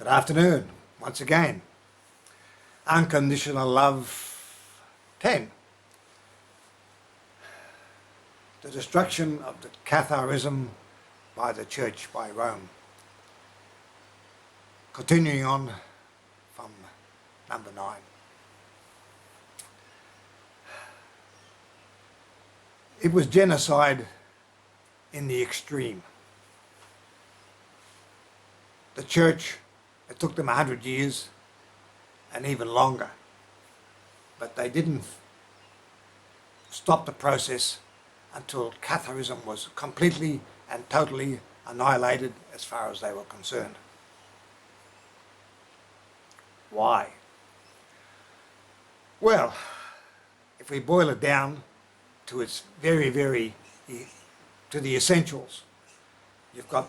Good afternoon, once again. Unconditional Love 10. The destruction of the Catharism by the Church, by Rome. Continuing on from number 9. It was genocide in the extreme. The Church, it took them 100 years and even longer, but they didn't stop the process until Catharism was completely and totally annihilated as far as they were concerned. Why? Well, if we boil it down to its to the essentials, you've got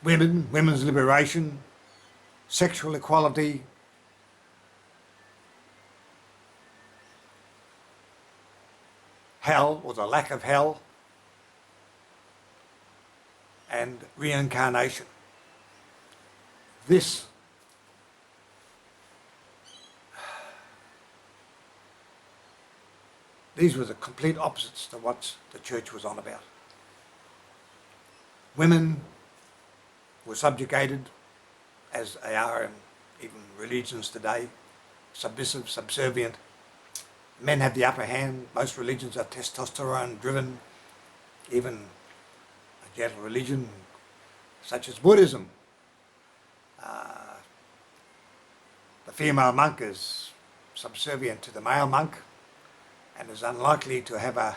women's liberation, sexual equality, hell or the lack of hell, and reincarnation. These were the complete opposites to what the Church was on about. Women were subjugated, as they are in even religions today, submissive, subservient. Men have the upper hand. Most religions are testosterone driven. Even a gentle religion such as Buddhism, the female monk is subservient to the male monk and is unlikely to have a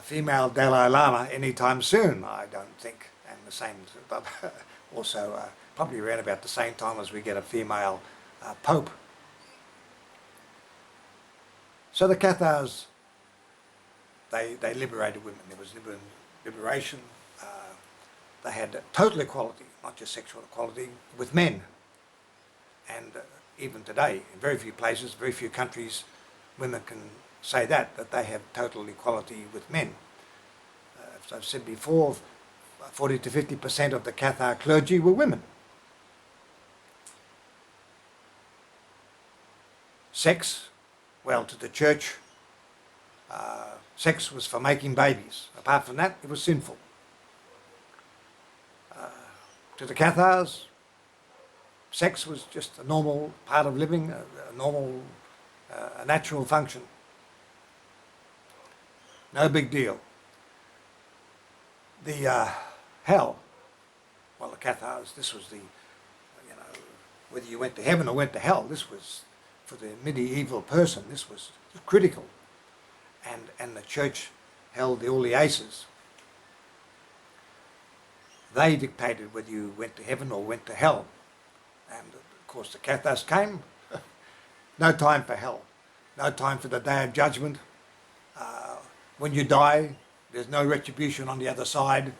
female Dalai Lama anytime soon, I don't think. And the same, also probably around about the same time as we get a female Pope. So the Cathars, they liberated women. There was liberation. They had total equality, not just sexual equality, with men. And even today, in very few places, very few countries, women can say that they have total equality with men. As I've said before, 40 to 50% of the Cathar clergy were women. Sex, well, to the Church, sex was for making babies. Apart from that, it was sinful. To the Cathars, sex was just a normal part of living, a normal, a natural function. No big deal. The hell, well, the Cathars, this was the, whether you went to heaven or went to hell, this was, for the medieval person, this was critical. And the Church held all the aces. They dictated whether you went to heaven or went to hell. And of course the Cathars came, no time for hell, no time for the Day of Judgment. When you die, there's no retribution on the other side.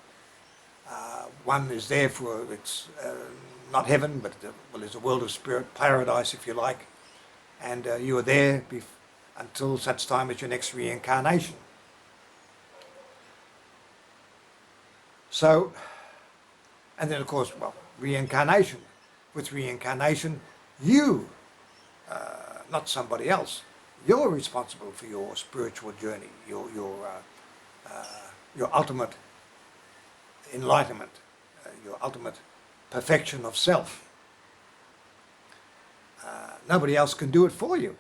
One is there for, it's not heaven, but it's a world of spirit, paradise if you like. And you are there until such time as your next reincarnation. So, and then of course, well, reincarnation. With reincarnation, you, not somebody else, you're responsible for your spiritual journey, your ultimate enlightenment, your ultimate perfection of self. Nobody else can do it for you.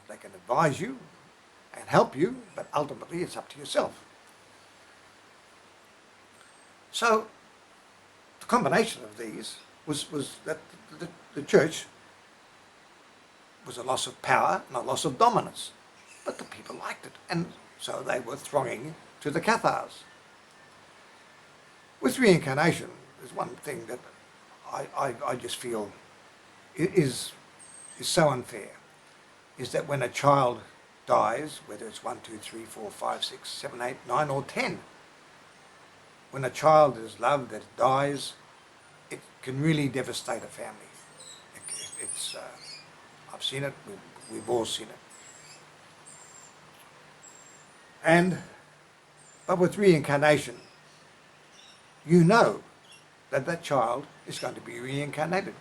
They can advise you and help you, but ultimately it's up to yourself. So the combination of these was that the Church was a loss of power, not loss of dominance. But the people liked it, and so they were thronging to the Cathars. With reincarnation, there's one thing that I just feel is so unfair, is that when a child dies, whether it's 1, 2, 3, 4, 5, 6, 7, 8, 9 or 10, when a child is loved that dies, it can really devastate a family. I've seen it, we've all seen it. But with reincarnation, you know that that child is going to be reincarnated.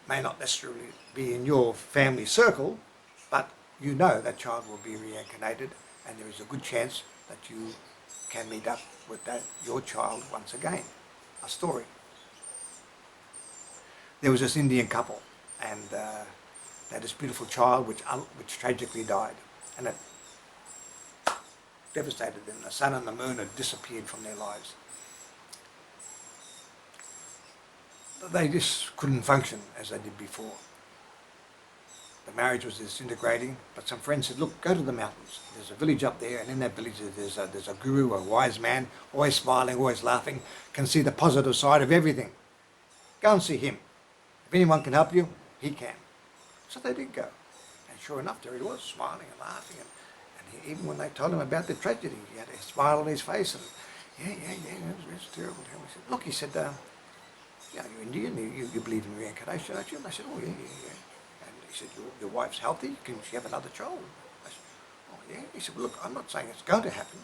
May not necessarily be in your family circle, but you know that child will be reincarnated, and there is a good chance that you can meet up with your child once again. A story. There was this Indian couple, and they had this beautiful child which tragically died, and it devastated them. The sun and the moon had disappeared from their lives. They just couldn't function as they did before. The marriage was disintegrating, but some friends said, look, go to the mountains. There's a village up there, and in that village there's a guru, a wise man, always smiling, always laughing, can see the positive side of everything. Go and see him. If anyone can help you, he can. So they did go. And sure enough, there he was, smiling and laughing. And even when they told him about the tragedy, he had a smile on his face. And it was terrible. He said, look, he said, you're Indian, you believe in reincarnation, don't you? And I said, oh, yeah. And he said, your wife's healthy, can she have another child? I said, oh, yeah. He said, well, look, I'm not saying it's going to happen,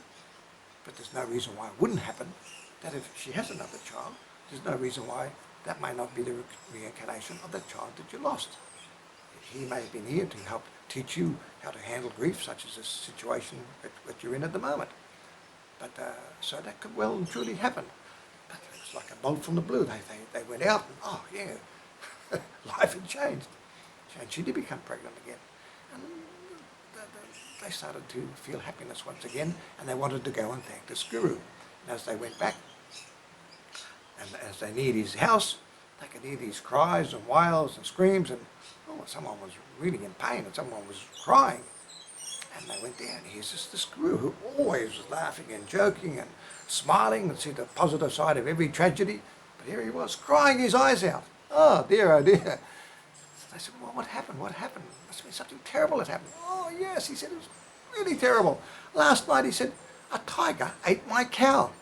but there's no reason why it wouldn't happen, that if she has another child, there's no reason why that may not be the reincarnation of the child that you lost. He may have been here to help teach you how to handle grief, such as this situation that you're in at the moment. But so that could well and truly happen. But it's like a bolt from the blue. They went out and, oh yeah, life had changed. And she did become pregnant again. And they started to feel happiness once again, and they wanted to go and thank this guru. And as they went back, and as they neared his house, they could hear these cries and wails and screams, and oh, someone was really in pain and someone was crying. And they went there, and here's this guru who always was laughing and joking and smiling and see the positive side of every tragedy. But here he was, crying his eyes out. Oh dear, oh dear. So they said, well, what happened? What happened? Must have been something terrible had happened. Oh yes, he said, it was really terrible. Last night, he said, a tiger ate my cow.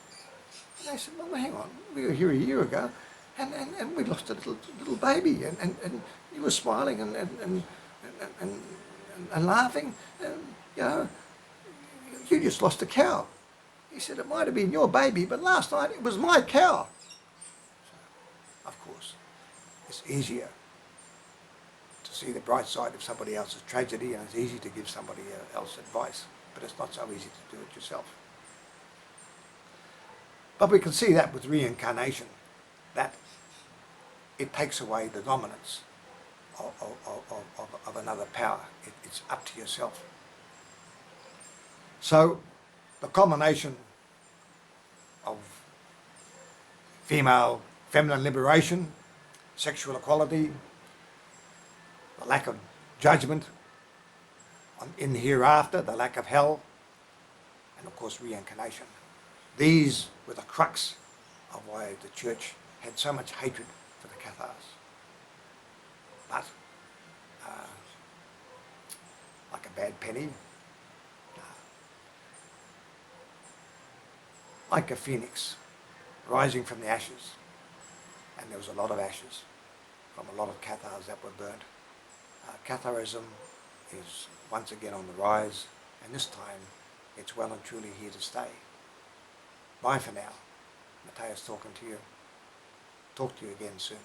And they said, well, hang on, we were here a year ago, and we lost a little baby, and you were smiling and laughing, and you know, you just lost a cow. He said, it might have been your baby, but last night it was my cow. So, of course, it's easier to see the bright side of somebody else's tragedy, and it's easy to give somebody else advice, but it's not so easy to do it yourself. But we can see that with reincarnation, that it takes away the dominance of another power. It's up to yourself. So the culmination of feminine liberation, sexual equality, the lack of judgment in the hereafter, the lack of hell, and of course reincarnation. These were the crux of why the church had so much hatred for the Cathars. But, like a bad penny, like a phoenix rising from the ashes, and there was a lot of ashes from a lot of Cathars that were burnt. Catharism is once again on the rise, and this time it's well and truly here to stay. Bye for now. Matthias talking to you. Talk to you again soon.